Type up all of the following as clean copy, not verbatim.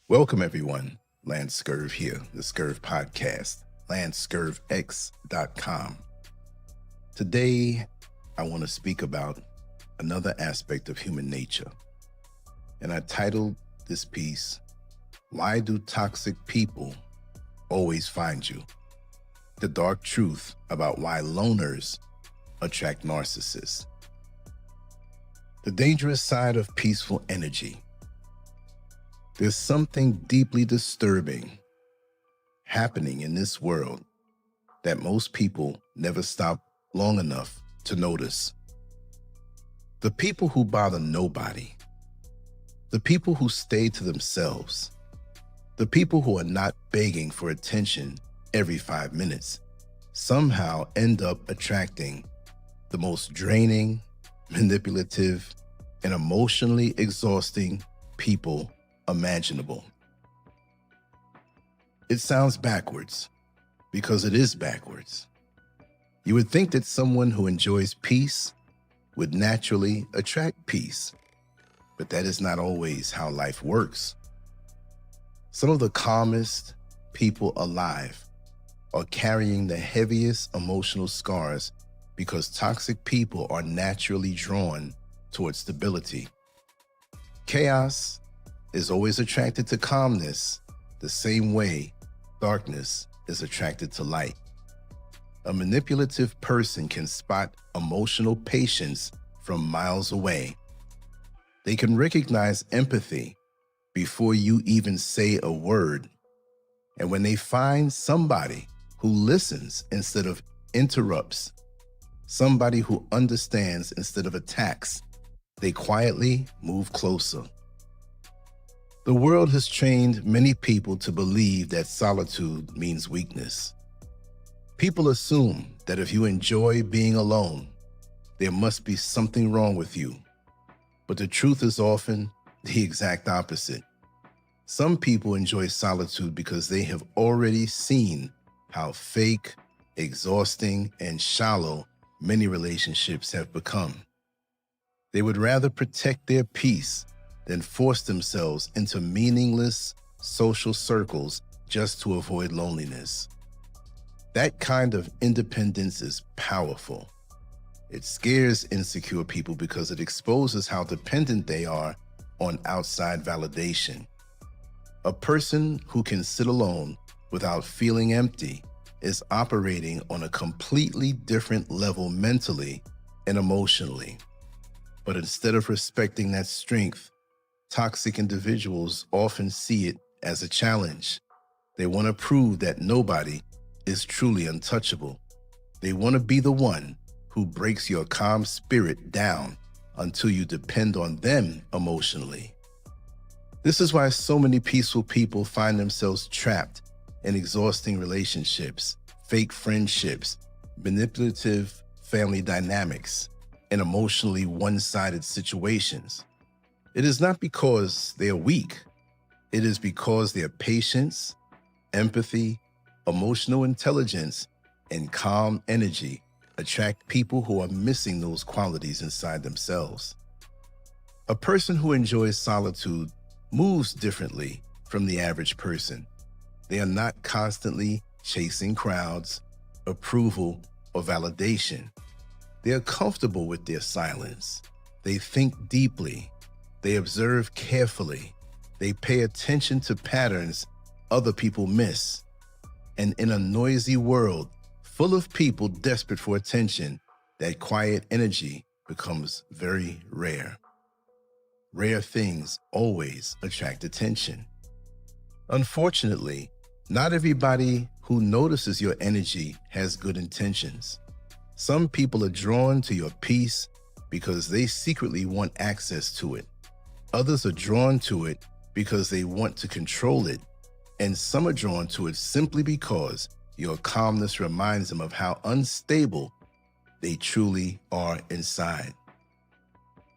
Welcome, everyone. LanceScurv here, the Scurv podcast, LanceScurvX.com. Today, I want to speak about another aspect of human nature. And I titled this piece, Why Do Toxic People Always Find You? The dark truth about why loners attract narcissists. The dangerous side of peaceful energy. There's something deeply disturbing happening in this world that most people never stop long enough to notice. The people who bother nobody, the people who stay to themselves, the people who are not begging for attention every 5 minutes, somehow end up attracting the most draining, manipulative, and emotionally exhausting people imaginable. It sounds backwards because it is backwards. You would think that someone who enjoys peace would naturally attract peace, but that is not always how life works. Some of the calmest people alive are carrying the heaviest emotional scars because toxic people are naturally drawn towards stability. Chaos is always attracted to calmness the same way darkness is attracted to light. A manipulative person can spot emotional patience from miles away. They can recognize empathy before you even say a word. And when they find somebody who listens instead of interrupts, somebody who understands instead of attacks, they quietly move closer. The world has trained many people to believe that solitude means weakness. People assume that if you enjoy being alone, there must be something wrong with you. But the truth is often the exact opposite. Some people enjoy solitude because they have already seen how fake, exhausting, and shallow many relationships have become. They would rather protect their peace than force themselves into meaningless social circles just to avoid loneliness. That kind of independence is powerful. It scares insecure people because it exposes how dependent they are on outside validation. A person who can sit alone without feeling empty is operating on a completely different level mentally and emotionally. But instead of respecting that strength, toxic individuals often see it as a challenge. They want to prove that nobody is truly untouchable. They want to be the one who breaks your calm spirit down until you depend on them emotionally. This is why so many peaceful people find themselves trapped in exhausting relationships, fake friendships, manipulative family dynamics, and emotionally one-sided situations. It is not because they are weak. It is because their patience, empathy, emotional intelligence, and calm energy attract people who are missing those qualities inside themselves. A person who enjoys solitude moves differently from the average person. They are not constantly chasing crowds, approval, or validation. They are comfortable with their silence. They think deeply. They observe carefully. They pay attention to patterns other people miss. And in a noisy world full of people desperate for attention, that quiet energy becomes very rare. Rare things always attract attention. Unfortunately, not everybody who notices your energy has good intentions. Some people are drawn to your peace because they secretly want access to it. Others are drawn to it because they want to control it, and some are drawn to it simply because your calmness reminds them of how unstable they truly are inside.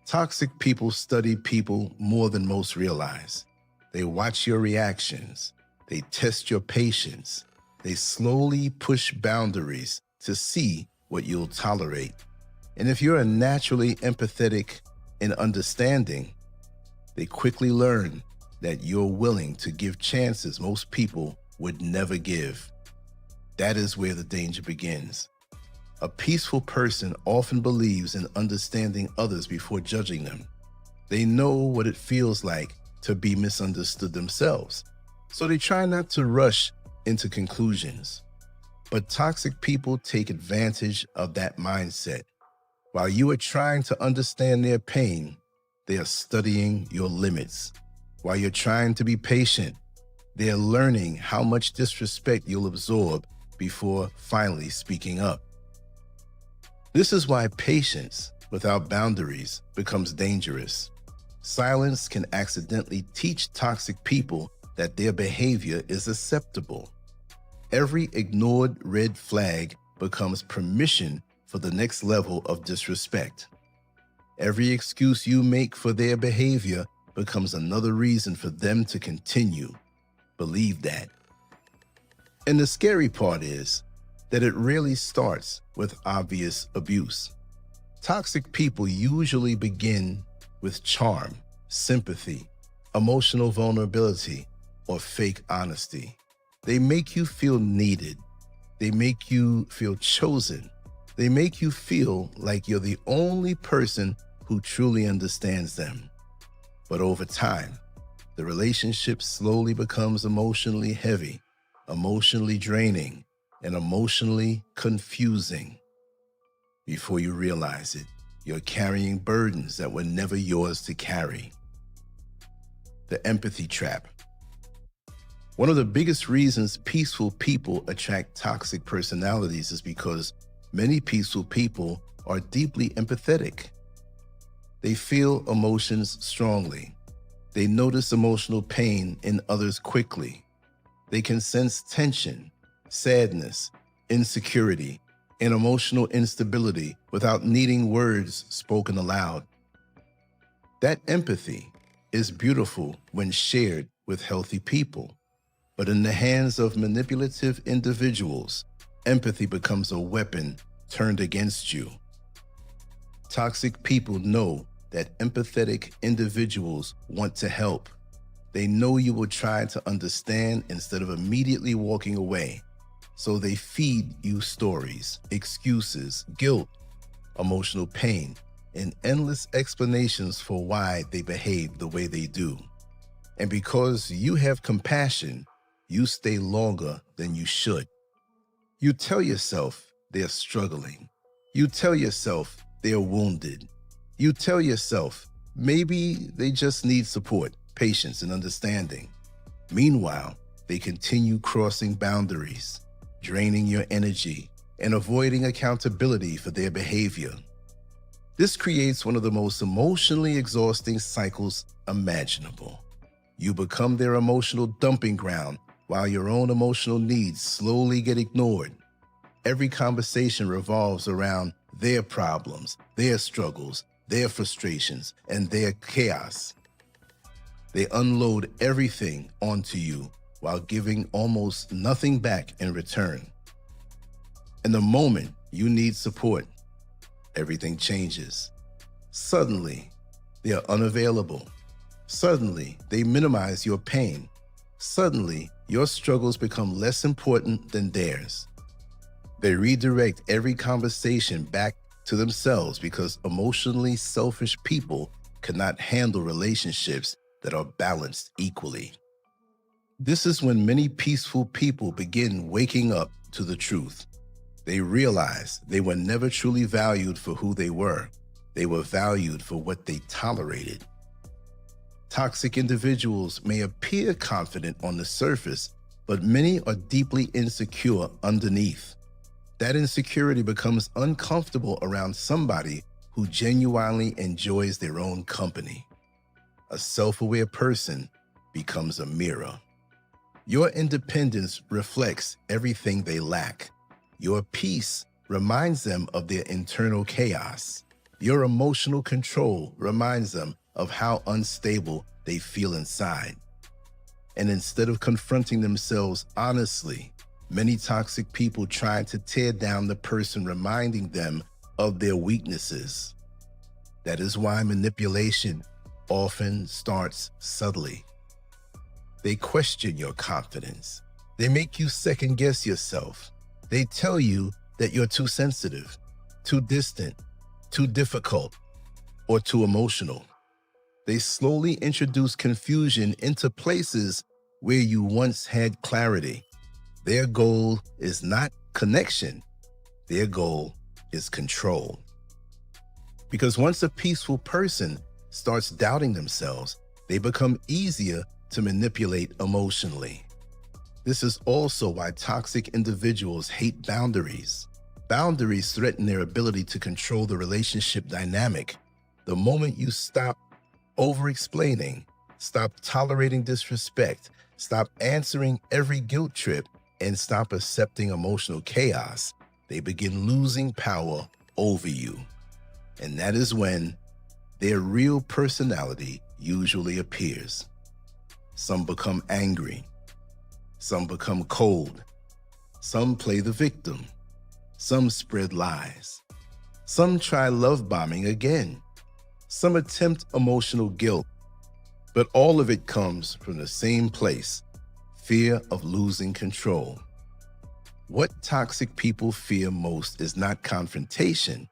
Toxic people study people more than most realize. They watch your reactions. They test your patience. They slowly push boundaries to see what you'll tolerate. And if you're a naturally empathetic and understanding, they quickly learn that you're willing to give chances most people would never give. That is where the danger begins. A peaceful person often believes in understanding others before judging them. They know what it feels like to be misunderstood themselves, so they try not to rush into conclusions. But toxic people take advantage of that mindset. While you are trying to understand their pain, they are studying your limits. While you're trying to be patient, they are learning how much disrespect you'll absorb before finally speaking up. This is why patience without boundaries becomes dangerous. Silence can accidentally teach toxic people that their behavior is acceptable. Every ignored red flag becomes permission for the next level of disrespect. Every excuse you make for their behavior becomes another reason for them to continue. Believe that. And the scary part is that it rarely starts with obvious abuse. Toxic people usually begin with charm, sympathy, emotional vulnerability, or fake honesty. They make you feel needed. They make you feel chosen. They make you feel like you're the only person who truly understands them. But over time, the relationship slowly becomes emotionally heavy, emotionally draining, and emotionally confusing. Before you realize it, you're carrying burdens that were never yours to carry. The empathy trap. One of the biggest reasons peaceful people attract toxic personalities is because many peaceful people are deeply empathetic. They feel emotions strongly. They notice emotional pain in others quickly. They can sense tension, sadness, insecurity, and emotional instability without needing words spoken aloud. That empathy is beautiful when shared with healthy people. But in the hands of manipulative individuals, empathy becomes a weapon turned against you. Toxic people know that empathetic individuals want to help. They know you will try to understand instead of immediately walking away. So they feed you stories, excuses, guilt, emotional pain, and endless explanations for why they behave the way they do. And because you have compassion, you stay longer than you should. You tell yourself they're struggling. You tell yourself they're wounded. You tell yourself maybe they just need support, patience, and understanding. Meanwhile, they continue crossing boundaries, draining your energy, and avoiding accountability for their behavior. This creates one of the most emotionally exhausting cycles imaginable. You become their emotional dumping ground while your own emotional needs slowly get ignored. Every conversation revolves around their problems, their struggles, their frustrations, and their chaos. They unload everything onto you while giving almost nothing back in return. In the moment you need support, everything changes. Suddenly, they are unavailable. Suddenly, they minimize your pain. Suddenly, your struggles become less important than theirs. They redirect every conversation back to themselves because emotionally selfish people cannot handle relationships that are balanced equally. This is when many peaceful people begin waking up to the truth. They realize they were never truly valued for who they were. They were valued for what they tolerated. Toxic individuals may appear confident on the surface, but many are deeply insecure underneath. That insecurity becomes uncomfortable around somebody who genuinely enjoys their own company. A self-aware person becomes a mirror. Your independence reflects everything they lack. Your peace reminds them of their internal chaos. Your emotional control reminds them of how unstable they feel inside. And instead of confronting themselves honestly, many toxic people try to tear down the person reminding them of their weaknesses. That is why manipulation often starts subtly. They question your confidence. They make you second guess yourself. They tell you that you're too sensitive, too distant, too difficult, or too emotional. They slowly introduce confusion into places where you once had clarity. Their goal is not connection. Their goal is control. Because once a peaceful person starts doubting themselves, they become easier to manipulate emotionally. This is also why toxic individuals hate boundaries. Boundaries threaten their ability to control the relationship dynamic. The moment you stop over-explaining, stop tolerating disrespect, stop answering every guilt trip, and stop accepting emotional chaos, they begin losing power over you. And that is when their real personality usually appears. Some become angry. Some become cold. Some play the victim. Some spread lies. Some try love bombing again. Some attempt emotional guilt. But all of it comes from the same place: fear of losing control. What toxic people fear most is not confrontation.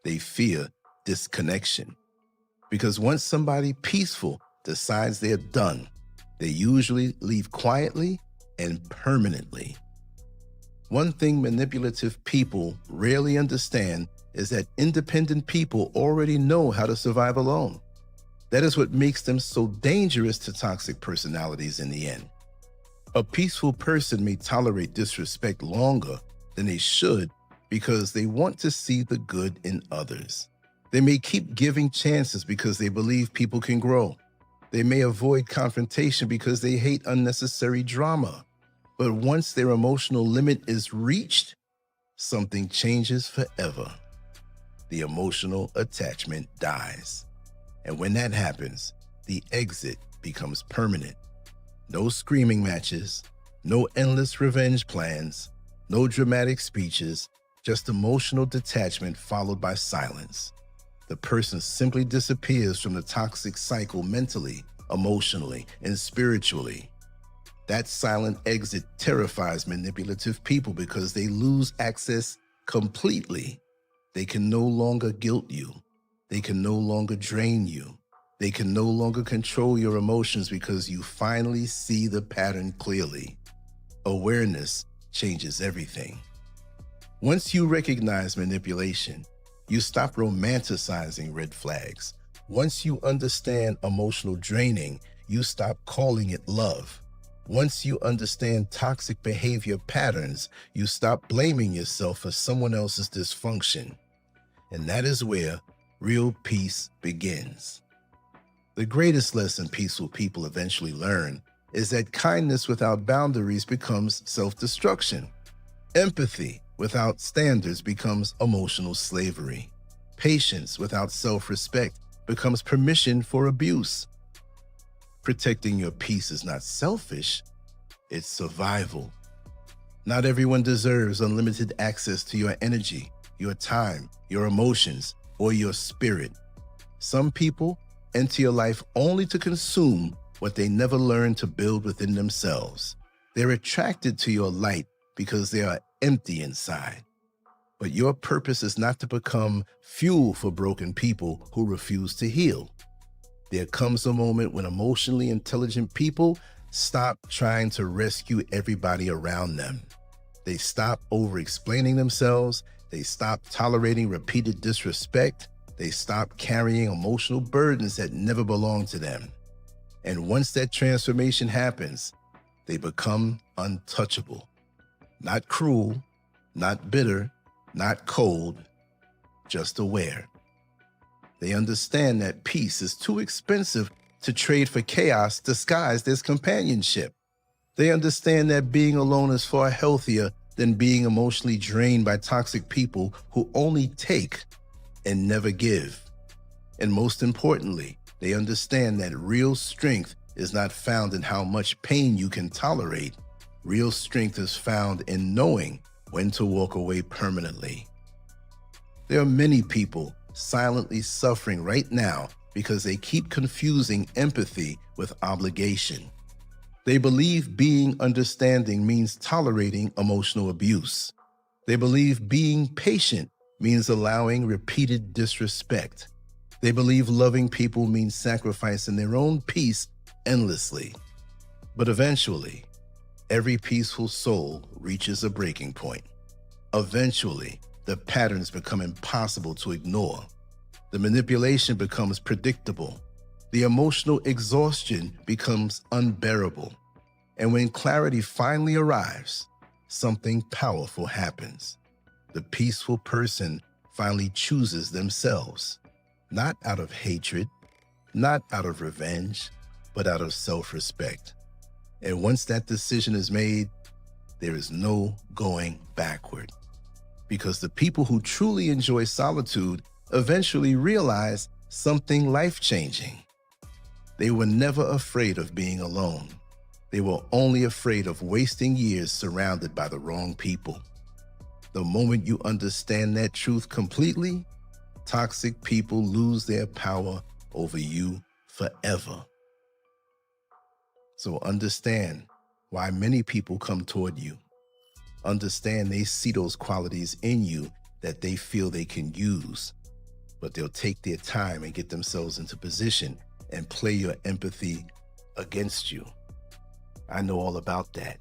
They fear disconnection. Because once somebody peaceful decides they're done, they usually leave quietly and permanently. One thing manipulative people rarely understand is that independent people already know how to survive alone. That is what makes them so dangerous to toxic personalities in the end. A peaceful person may tolerate disrespect longer than they should because they want to see the good in others. They may keep giving chances because they believe people can grow. They may avoid confrontation because they hate unnecessary drama. But once their emotional limit is reached, something changes forever. The emotional attachment dies. And when that happens, the exit becomes permanent. No screaming matches, no endless revenge plans, no dramatic speeches, just emotional detachment followed by silence. The person simply disappears from the toxic cycle mentally, emotionally, and spiritually. That silent exit terrifies manipulative people because they lose access completely. They can no longer guilt you. They can no longer drain you. They can no longer control your emotions because you finally see the pattern clearly. Awareness changes everything. Once you recognize manipulation, you stop romanticizing red flags. Once you understand emotional draining, you stop calling it love. Once you understand toxic behavior patterns, you stop blaming yourself for someone else's dysfunction. And that is where real peace begins. The greatest lesson peaceful people eventually learn is that kindness without boundaries becomes self-destruction. Empathy without standards becomes emotional slavery. Patience without self-respect becomes permission for abuse. Protecting your peace is not selfish, it's survival. Not everyone deserves unlimited access to your energy, your time, your emotions, or your spirit. Some people enter your life only to consume what they never learned to build within themselves. They're attracted to your light because they are empty inside. But your purpose is not to become fuel for broken people who refuse to heal. There comes a moment when emotionally intelligent people stop trying to rescue everybody around them. They stop over-explaining themselves. They stop tolerating repeated disrespect. They stop carrying emotional burdens that never belonged to them. And once that transformation happens, they become untouchable. Not cruel, not bitter, not cold, just aware. They understand that peace is too expensive to trade for chaos disguised as companionship. They understand that being alone is far healthier than being emotionally drained by toxic people who only take and never give. And most importantly, they understand that real strength is not found in how much pain you can tolerate. Real strength is found in knowing when to walk away permanently. There are many people silently suffering right now because they keep confusing empathy with obligation. They believe being understanding means tolerating emotional abuse. They believe being patient means allowing repeated disrespect. They believe loving people means sacrificing their own peace endlessly. But eventually, every peaceful soul reaches a breaking point. Eventually, the patterns become impossible to ignore. The manipulation becomes predictable. The emotional exhaustion becomes unbearable. And when clarity finally arrives, something powerful happens. The peaceful person finally chooses themselves, not out of hatred, not out of revenge, but out of self-respect. And once that decision is made, there is no going backward. Because the people who truly enjoy solitude eventually realize something life-changing. They were never afraid of being alone. They were only afraid of wasting years surrounded by the wrong people. The moment you understand that truth completely, toxic people lose their power over you forever. So understand why many people come toward you. Understand they see those qualities in you that they feel they can use, but they'll take their time and get themselves into position and play your empathy against you. I know all about that,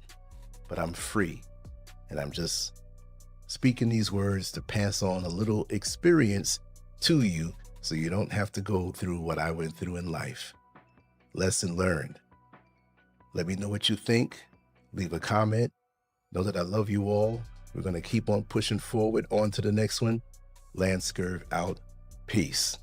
but I'm free, and I'm just speaking these words to pass on a little experience to you so you don't have to go through what I went through in life. Lesson learned. Let me know what you think. Leave a comment. Know that I love you all. We're going to keep on pushing forward on to the next one. LanceScurv out. Peace.